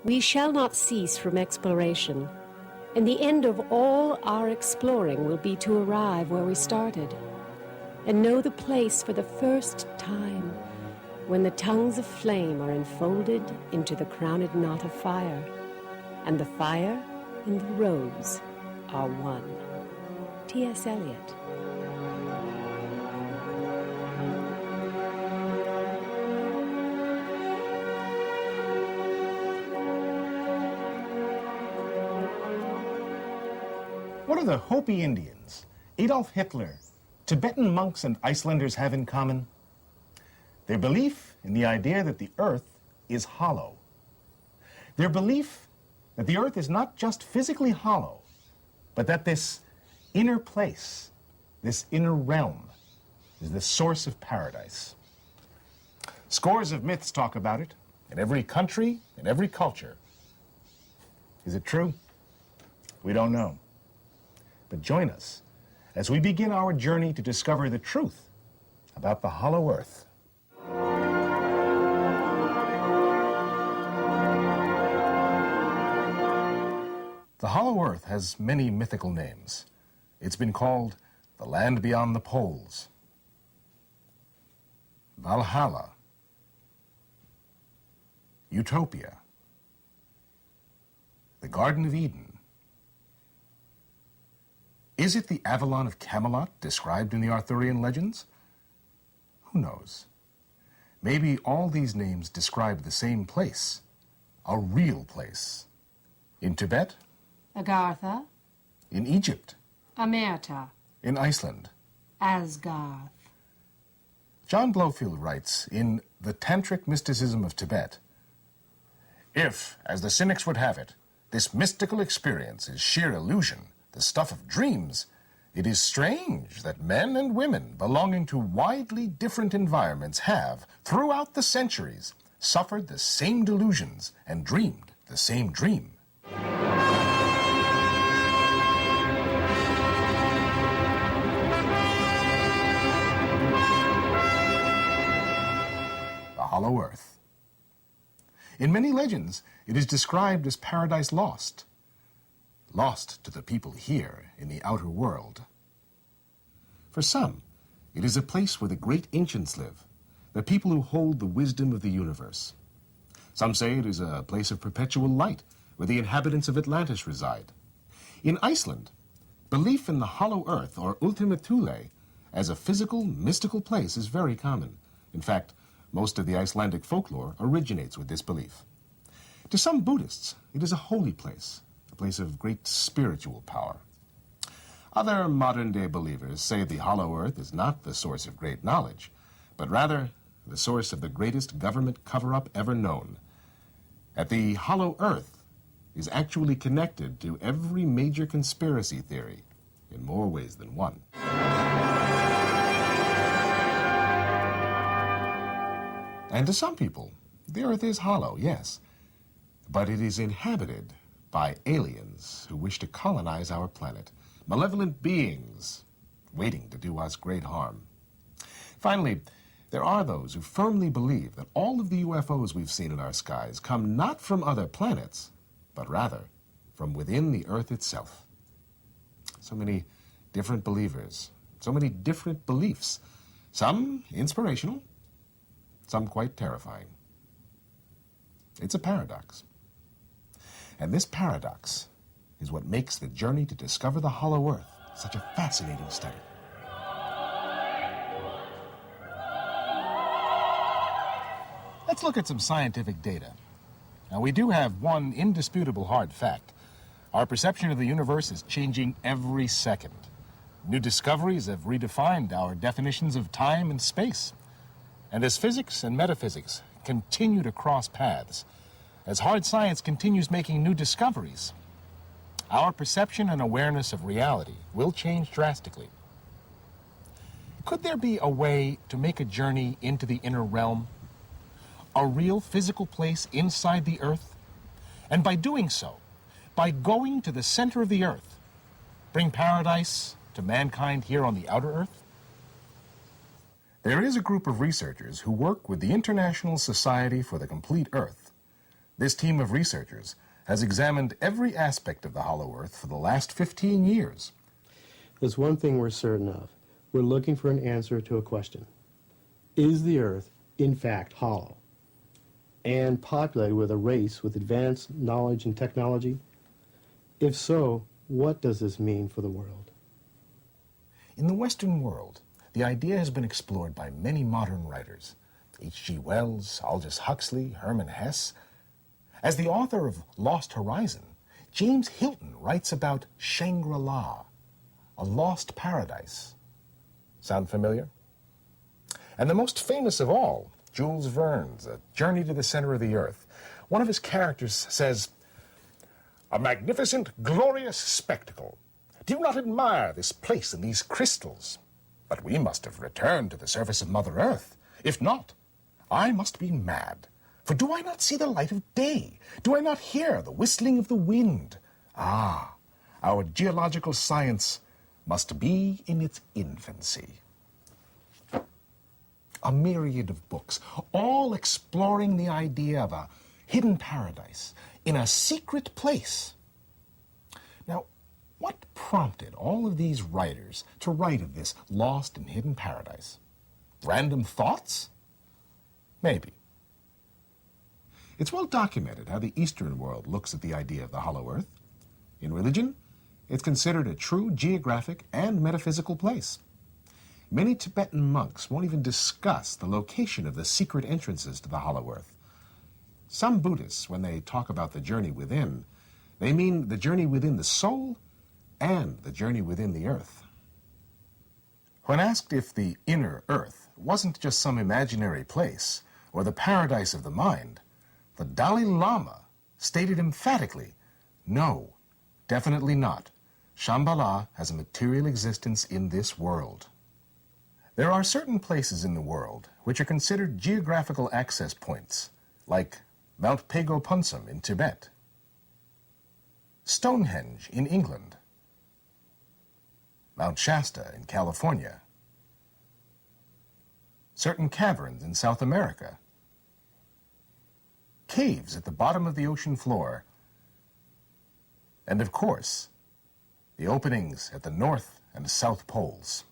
We shall not cease from exploration, and the end of all our exploring will be to arrive where we started, and know the place for the first time, when the tongues of flame are enfolded into the crowned knot of fire, and the fire and the rose are one. T.S. Eliot. What do the Hopi Indians, Adolf Hitler, Tibetan monks, and Icelanders have in common? Their belief in the idea that the earth is hollow. Their belief that the earth is not just physically hollow, but that this inner place, this inner realm, is the source of paradise. Scores of myths talk about it, in every country, in every culture. Is it true? We don't know. But join us as we begin our journey to discover the truth about the hollow earth. The hollow earth has many mythical names. It's been called the land beyond the poles, Valhalla, Utopia, the Garden of Eden. Is it the Avalon of Camelot described in the Arthurian legends? Who knows? Maybe all these names describe the same place, a real place. In Tibet? Agartha. In Egypt? Amerta. In Iceland? Asgarth. John Blofield writes in The Tantric Mysticism of Tibet, if, as the cynics would have it, this mystical experience is sheer illusion, the stuff of dreams, it is strange that men and women belonging to widely different environments have, throughout the centuries, suffered the same delusions and dreamed the same dream. The hollow earth. In many legends, it is described as paradise lost. Lost to the people here in the outer world. For some, it is a place where the great ancients live, the people who hold the wisdom of the universe. Some say it is a place of perpetual light, where the inhabitants of Atlantis reside. In Iceland, belief in the hollow earth, or Ultima Thule, as a physical, mystical place is very common. In fact, most of the Icelandic folklore originates with this belief. To some Buddhists, it is a holy place, a place of great spiritual power. Other modern-day believers say the hollow earth is not the source of great knowledge, but rather the source of the greatest government cover-up ever known. That the hollow earth is actually connected to every major conspiracy theory in more ways than one. And to some people, the earth is hollow, yes, but it is inhabited by aliens who wish to colonize our planet, malevolent beings waiting to do us great harm. Finally, there are those who firmly believe that all of the UFOs we've seen in our skies come not from other planets, but rather from within the Earth itself. So many different believers, so many different beliefs, some inspirational, some quite terrifying. It's a paradox. And this paradox is what makes the journey to discover the hollow earth such a fascinating study. Let's look at some scientific data. Now, we do have one indisputable hard fact. Our perception of the universe is changing every second. New discoveries have redefined our definitions of time and space. And as physics and metaphysics continue to cross paths, as hard science continues making new discoveries, our perception and awareness of reality will change drastically. Could there be a way to make a journey into the inner realm? A real physical place inside the earth? And by doing so, by going to the center of the earth, bring paradise to mankind here on the outer earth? There is a group of researchers who work with the International Society for the Complete Earth This team of researchers has examined every aspect of the hollow Earth for the last 15 years. There's one thing we're certain of. We're looking for an answer to a question. Is the Earth, in fact, hollow and populated with a race with advanced knowledge and technology? If so, what does this mean for the world? In the Western world, the idea has been explored by many modern writers. H.G. Wells, Aldous Huxley, Hermann Hesse. As the author of Lost Horizon, James Hilton writes about Shangri-La, a lost paradise. Sound familiar? And the most famous of all, Jules Verne's A Journey to the Center of the Earth. One of his characters says, "A magnificent, glorious spectacle. Do you not admire this place and these crystals? But we must have returned to the surface of Mother Earth. If not, I must be mad. For do I not see the light of day? Do I not hear the whistling of the wind? Ah, our geological science must be in its infancy." A myriad of books, all exploring the idea of a hidden paradise in a secret place. Now, what prompted all of these writers to write of this lost and hidden paradise? Random thoughts? Maybe. It's well documented how the Eastern world looks at the idea of the hollow Earth. In religion, it's considered a true geographic and metaphysical place. Many Tibetan monks won't even discuss the location of the secret entrances to the hollow Earth. Some Buddhists, when they talk about the journey within, they mean the journey within the soul and the journey within the earth. When asked if the inner earth wasn't just some imaginary place or the paradise of the mind, the Dalai Lama stated emphatically, no, definitely not. Shambhala has a material existence in this world. There are certain places in the world which are considered geographical access points, like Mount Pago Pansum in Tibet, Stonehenge in England, Mount Shasta in California, certain caverns in South America, caves at the bottom of the ocean floor, and of course, the openings at the North and South Poles.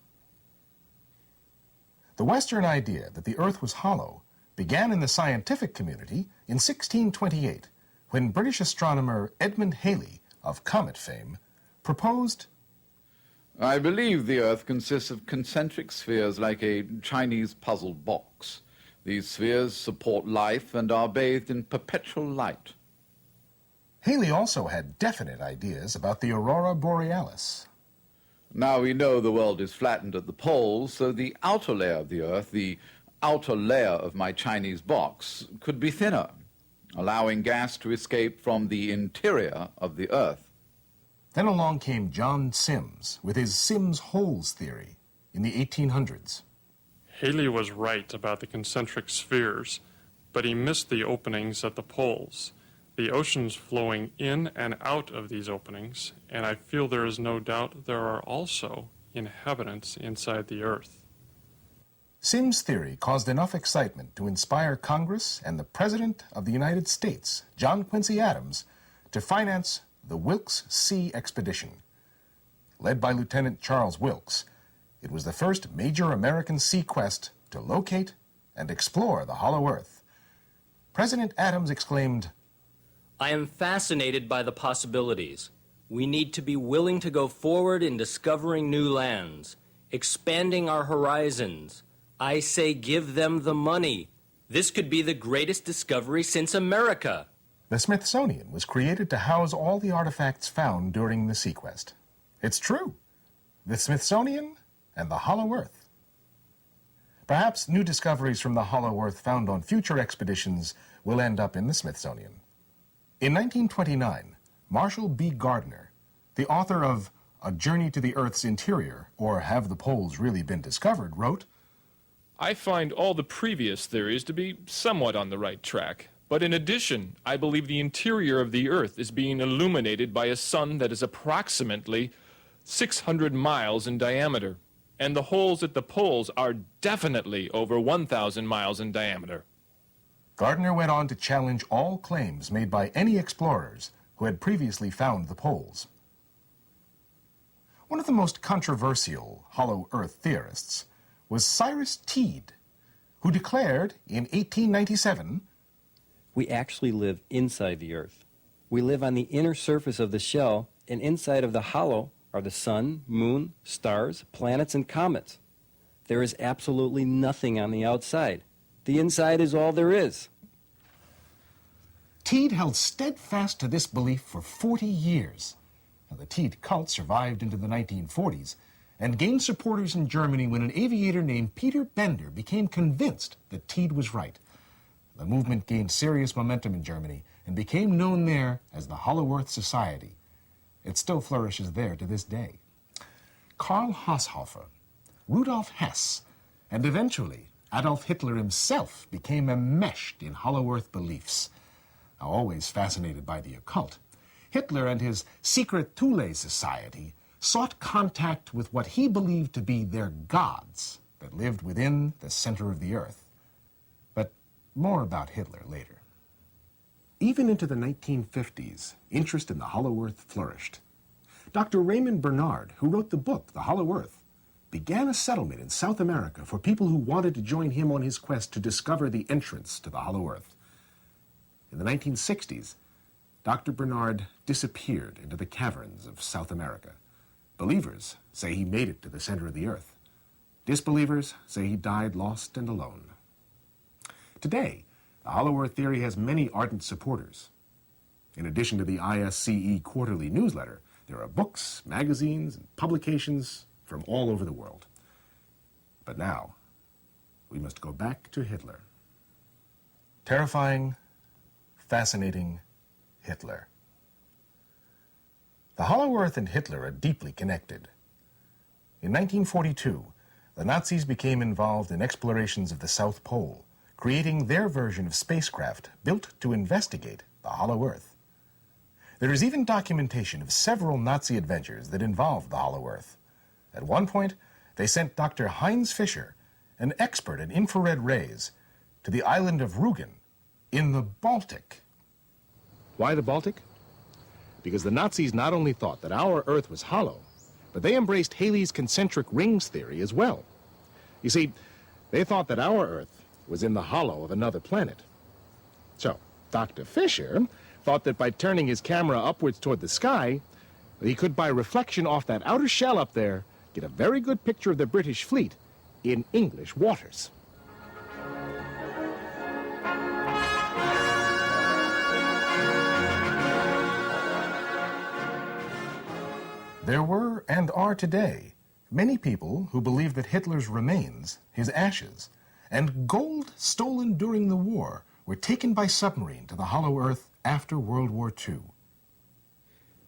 The Western idea that the Earth was hollow began in the scientific community in 1628, when British astronomer Edmund Halley, of comet fame, proposed, "I believe the Earth consists of concentric spheres like a Chinese puzzle box. These spheres support life and are bathed in perpetual light." Halley also had definite ideas about the aurora borealis. Now we know the world is flattened at the poles, so the outer layer of the Earth, the outer layer of my Chinese box, could be thinner, allowing gas to escape from the interior of the Earth. Then along came John Sims with his Sims holes theory in the 1800s. Halley was right about the concentric spheres, but he missed the openings at the poles, the oceans flowing in and out of these openings, and I feel there is no doubt there are also inhabitants inside the Earth. Sims' theory caused enough excitement to inspire Congress and the President of the United States, John Quincy Adams, to finance the Wilkes Sea Expedition. Led by Lieutenant Charles Wilkes, it was the first major American sea quest to locate and explore the hollow Earth. President Adams exclaimed, "I am fascinated by the possibilities. We need to be willing to go forward in discovering new lands, expanding our horizons. I say give them the money. This could be the greatest discovery since America." The Smithsonian was created to house all the artifacts found during the sea quest. It's true. The Smithsonian and the hollow Earth. Perhaps new discoveries from the hollow Earth found on future expeditions will end up in the Smithsonian. In 1929, Marshall B. Gardner, the author of A Journey to the Earth's Interior, or Have the Poles Really Been Discovered, wrote, "I find all the previous theories to be somewhat on the right track. But in addition, I believe the interior of the Earth is being illuminated by a sun that is approximately 600 miles in diameter, and the holes at the poles are definitely over 1,000 miles in diameter." Gardner went on to challenge all claims made by any explorers who had previously found the poles. One of the most controversial hollow Earth theorists was Cyrus Teed, who declared in 1897, "We actually live inside the Earth. We live on the inner surface of the shell, and inside of the hollow are the sun, moon, stars, planets, and comets. There is absolutely nothing on the outside. The inside is all there is." Teed held steadfast to this belief for 40 years. Now, the Teed cult survived into the 1940s and gained supporters in Germany when an aviator named Peter Bender became convinced that Teed was right. The movement gained serious momentum in Germany and became known there as the Hollow Earth Society. It still flourishes there to this day. Karl Haushofer, Rudolf Hess, and eventually Adolf Hitler himself became enmeshed in Hollow Earth beliefs. Now, always fascinated by the occult, Hitler and his secret Thule Society sought contact with what he believed to be their gods that lived within the center of the Earth. But more about Hitler later. Even into the 1950s, interest in the Hollow Earth flourished. Dr. Raymond Bernard, who wrote the book, The Hollow Earth, began a settlement in South America for people who wanted to join him on his quest to discover the entrance to the Hollow Earth. In the 1960s, Dr. Bernard disappeared into the caverns of South America. Believers say he made it to the center of the Earth. Disbelievers say he died lost and alone. Today, the Hollow Earth theory has many ardent supporters. In addition to the ISCE quarterly newsletter, there are books, magazines, and publications from all over the world. But now, we must go back to Hitler. Terrifying, fascinating Hitler. The Hollow Earth and Hitler are deeply connected. In 1942, the Nazis became involved in explorations of the South Pole, creating their version of spacecraft built to investigate the Hollow Earth. There is even documentation of several Nazi adventures that involved the Hollow Earth. At one point, they sent Dr. Heinz Fischer, an expert in infrared rays, to the island of Rügen in the Baltic. Why the Baltic? Because the Nazis not only thought that our Earth was hollow, but they embraced Halley's concentric rings theory as well. You see, they thought that our Earth was in the hollow of another planet. So, Dr. Fischer thought that by turning his camera upwards toward the sky, he could, by reflection off that outer shell up there, get a very good picture of the British fleet in English waters. There were, and are today, many people who believe that Hitler's remains, his ashes, and gold stolen during the war were taken by submarine to the Hollow Earth after World War II.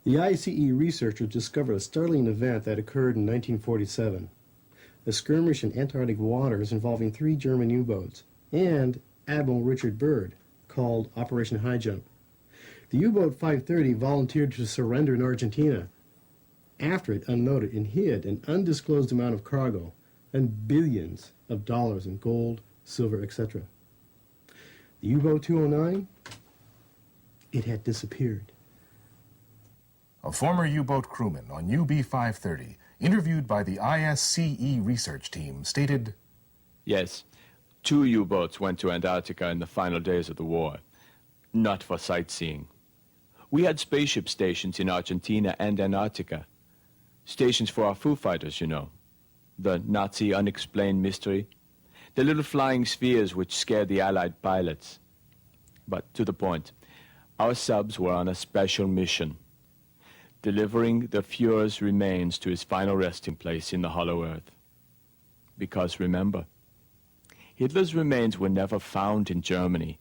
The ICE researchers discovered a startling event that occurred in 1947. A skirmish in Antarctic waters involving 3 German U-boats and Admiral Richard Byrd, called Operation High Jump. The U-boat 530 volunteered to surrender in Argentina. After it unloaded and hid an undisclosed amount of cargo and billions of dollars in gold, silver, etc. The U-boat 209, it had disappeared. A former U-boat crewman on UB-530, interviewed by the ISCE research team, stated, "Yes, 2 U-boats went to Antarctica in the final days of the war. Not for sightseeing. We had spaceship stations in Argentina and Antarctica. Stations for our Foo Fighters, you know. The Nazi unexplained mystery. The little flying spheres which scared the Allied pilots. But to the point, our subs were on a special mission, delivering the Fuhrer's remains to his final resting place in the Hollow Earth. Because remember, Hitler's remains were never found in Germany.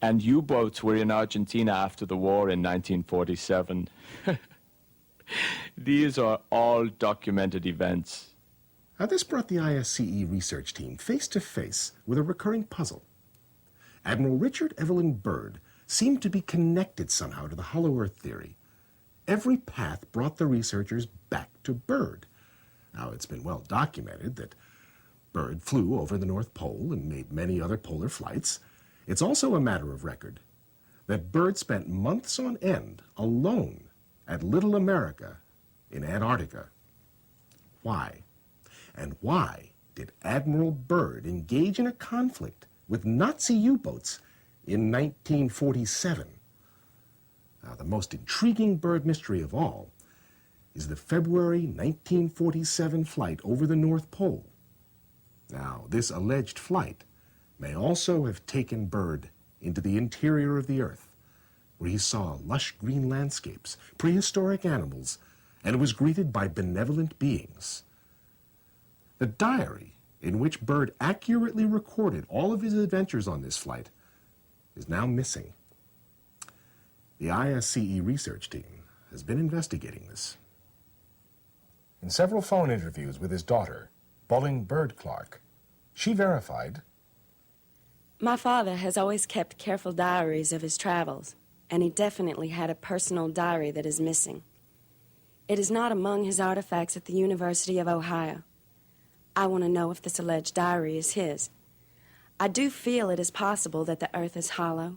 And U-boats were in Argentina after the war in 1947. These are all documented events." Now, this brought the ISCE research team face to face with a recurring puzzle. Admiral Richard Evelyn Byrd seemed to be connected somehow to the Hollow Earth theory. Every path brought the researchers back to Byrd. Now, it's been well documented that Byrd flew over the North Pole and made many other polar flights, It's also a matter of record that Byrd spent months on end alone at Little America in Antarctica. Why? And why did Admiral Byrd engage in a conflict with Nazi U-boats in 1947? Now, the most intriguing Byrd mystery of all is the February 1947 flight over the North Pole. Now, this alleged flight may also have taken Byrd into the interior of the Earth, where he saw lush green landscapes, prehistoric animals, and was greeted by benevolent beings. The diary in which Byrd accurately recorded all of his adventures on this flight is now missing. The ISCE research team has been investigating this. In several phone interviews with his daughter, Bolling Byrd Clark, she verified, "My father has always kept careful diaries of his travels, and he definitely had a personal diary that is missing. It is not among his artifacts at the University of Ohio. I want to know if this alleged diary is his. I do feel it is possible that the Earth is hollow,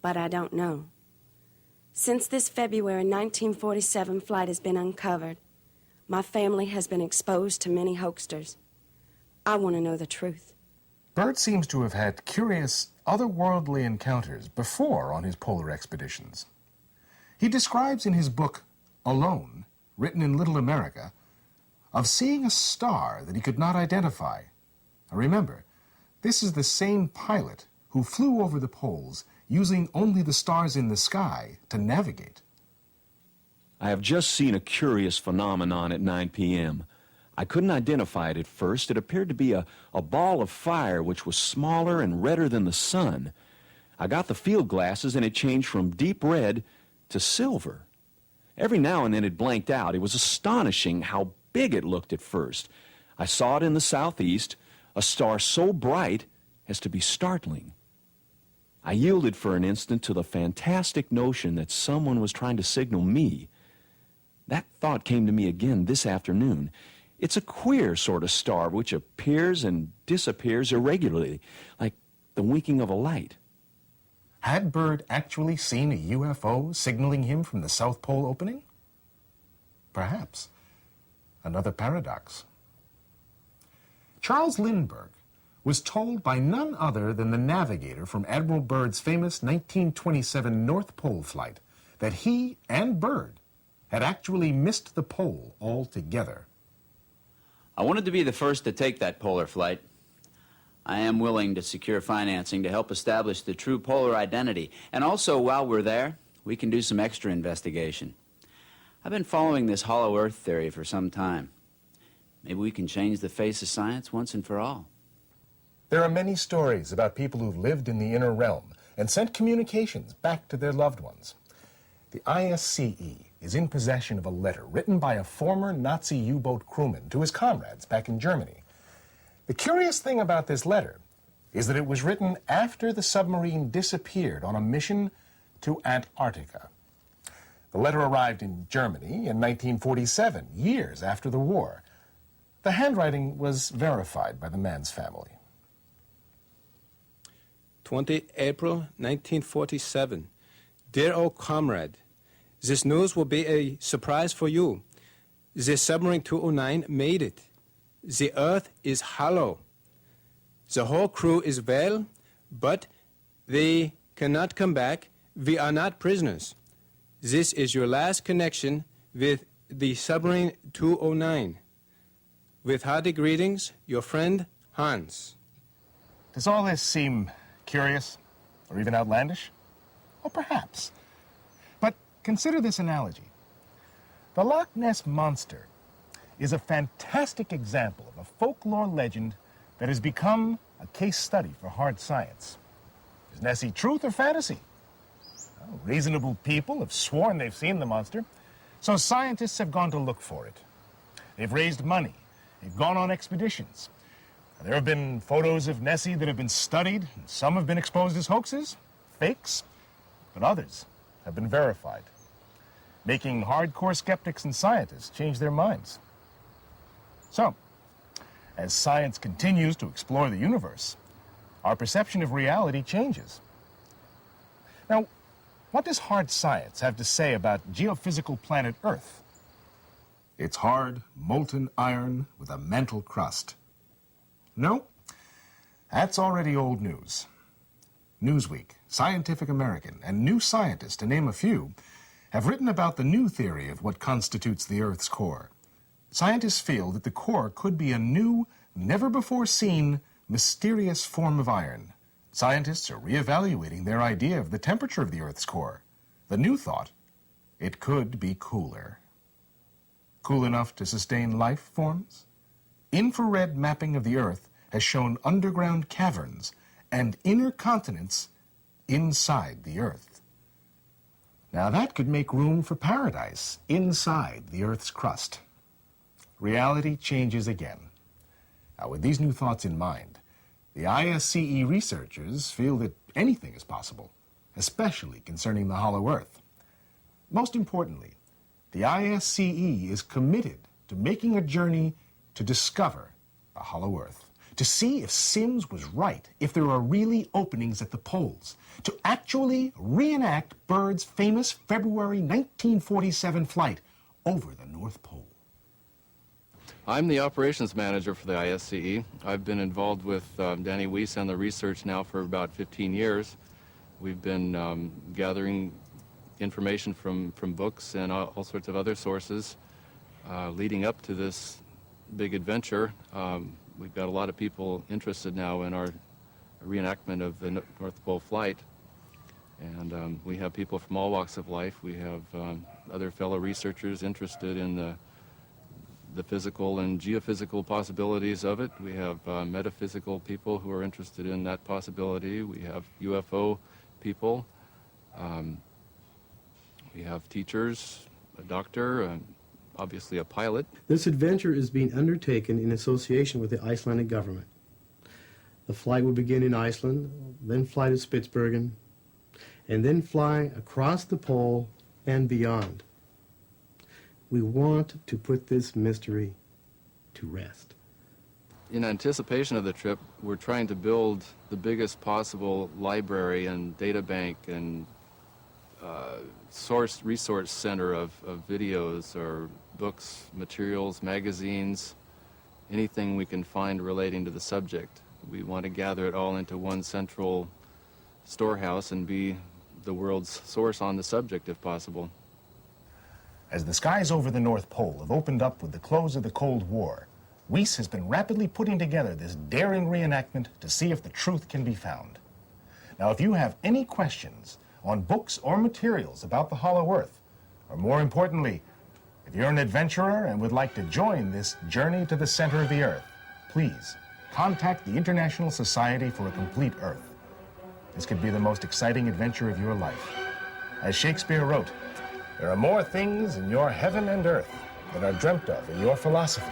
but I don't know. Since this February 1947 flight has been uncovered, my family has been exposed to many hoaxers. I want to know the truth." Byrd seems to have had curious, otherworldly encounters before on his polar expeditions. He describes in his book, Alone, written in Little America, of seeing a star that he could not identify. Now remember, this is the same pilot who flew over the poles using only the stars in the sky to navigate. "I have just seen a curious phenomenon at 9 p.m. I couldn't identify it at first. It appeared to be a ball of fire which was smaller and redder than the sun. I got the field glasses and it changed from deep red to silver. Every now and then it blanked out. It was astonishing how big it looked at first. I saw it in the southeast, a star so bright as to be startling. I yielded for an instant to the fantastic notion that someone was trying to signal me. That thought came to me again this afternoon. It's a queer sort of star which appears and disappears irregularly, like the winking of a light." Had Byrd actually seen a UFO signaling him from the South Pole opening? Perhaps. Another paradox. Charles Lindbergh was told by none other than the navigator from Admiral Byrd's famous 1927 North Pole flight that he and Byrd had actually missed the pole altogether. "I wanted to be the first to take that polar flight. I am willing to secure financing to help establish the true polar identity. And also, while we're there, we can do some extra investigation. I've been following this hollow earth theory for some time. Maybe we can change the face of science once and for all." There are many stories about people who've lived in the inner realm and sent communications back to their loved ones. The ISCE is in possession of a letter written by a former Nazi U-boat crewman to his comrades back in Germany. The curious thing about this letter is that it was written after the submarine disappeared on a mission to Antarctica. The letter arrived in Germany in 1947, years after the war. The handwriting was verified by the man's family. 20 April 1947. Dear old comrade, this news will be a surprise for you. The submarine 209 made it. The Earth is hollow. The whole crew is well, but they cannot come back. We are not prisoners. This is your last connection with the submarine 209. With hearty greetings, your friend, Hans. Does all this seem curious or even outlandish? Well, perhaps. But consider this analogy. The Loch Ness Monster is a fantastic example of a folklore legend that has become a case study for hard science. Is Nessie truth or fantasy? Well, reasonable people have sworn they've seen the monster, so scientists have gone to look for it. They've raised money. They've gone on expeditions. There have been photos of Nessie that have been studied, and some have been exposed as hoaxes, fakes, but others have been verified, making hardcore skeptics and scientists change their minds. So, as science continues to explore the universe, our perception of reality changes. Now, what does hard science have to say about geophysical planet Earth? It's hard, molten iron with a mantle crust. No, that's already old news. Newsweek, Scientific American, and New Scientist, to name a few, have written about the new theory of what constitutes the Earth's core. Scientists feel that the core could be a new, never-before-seen, mysterious form of iron. Scientists are reevaluating their idea of the temperature of the Earth's core. The new thought, it could be cooler. Cool enough to sustain life forms? Infrared mapping of the Earth has shown underground caverns and inner continents inside the Earth. Now that could make room for paradise inside the Earth's crust. Reality changes again. Now, with these new thoughts in mind, the ISCE researchers feel that anything is possible, especially concerning the hollow Earth. Most importantly, the ISCE is committed to making a journey to discover the hollow Earth, to see if Sims was right, if there are really openings at the poles, to actually reenact Byrd's famous February 1947 flight over the North Pole. I'm the operations manager for the ISCE. I've been involved with Danny Weiss and the research now for about 15 years. We've been gathering information from books and all sorts of other sources leading up to this big adventure. We've got a lot of people interested now in our reenactment of the North Pole flight. And we have people from all walks of life. We have other fellow researchers interested in the physical and geophysical possibilities of it. We have metaphysical people who are interested in that possibility. We have UFO people. We have teachers, a doctor, obviously a pilot. This adventure is being undertaken in association with the Icelandic government. The flight will begin in Iceland, then fly to Spitsbergen, and then fly across the pole and beyond. We want to put this mystery to rest. In anticipation of the trip, we're trying to build the biggest possible library and data bank and resource center of videos or books, materials, magazines, anything we can find relating to the subject. We want to gather it all into one central storehouse and be the world's source on the subject if possible. As the skies over the North Pole have opened up with the close of the Cold War, Weiss has been rapidly putting together this daring reenactment to see if the truth can be found. Now, if you have any questions on books or materials about the hollow Earth, or more importantly, if you're an adventurer and would like to join this journey to the center of the Earth, please contact the International Society for a Complete Earth. This could be the most exciting adventure of your life. As Shakespeare wrote, there are more things in your heaven and earth than are dreamt of in your philosophy.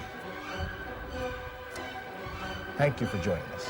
Thank you for joining us.